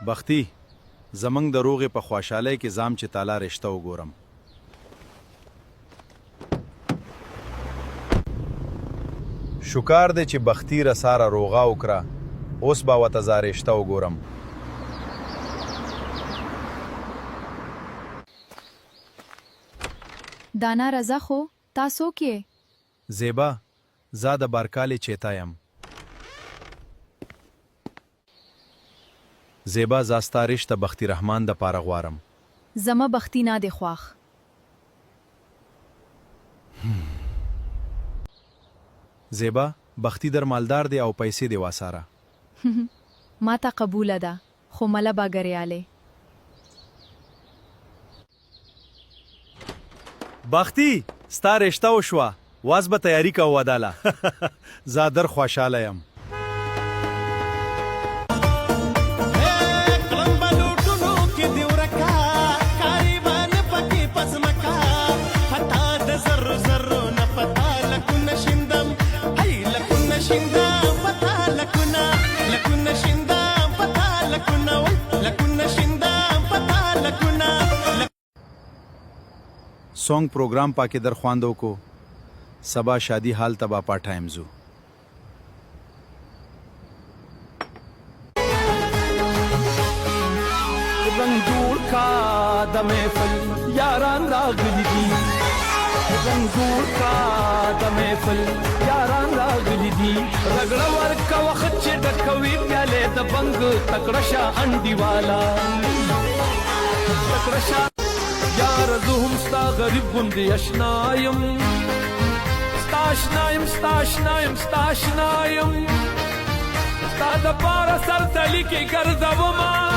بختي زمنګ د روغې په خوشحالۍ کې زام چې تالا رشته وګورم. شکار دی چې بختي رساره روغه وکړه، اوس به ورته زه رشته وګورم. دانا رضا خو تاسو کې زیبا زه د بارکالې چیتا یم. زیبا زه ستا رشته بختي رحمان د پاره غواړم. زما بختی نه دی خواخ. زیبا بختي در مالدار دی او پیسې دی واساره. ما ته قبوله ده خو مله به ګریاله. بختي ستا رشته وشوه، واز به تیاری کوه وداله. زه در خوشحاله یم. سونگ پروگرام پاکې در خواندو کو سبا شادی حال تبا پا ټایم زو. رنگ جوړ کا د محفل یاران راغلي دي، رنگ جوړ کا د محفل یاران راغلي دي. رګړه ورکه وخت چې ډکوي پیالې د بنګ تکړه شا انډي والا تکړه شا یار زه هم ستا غریب غوندې اشنایم، ستا اشنایم ستا اشنایم ستا اشنایم، ستا دپاره سر تلي کې ګرځومه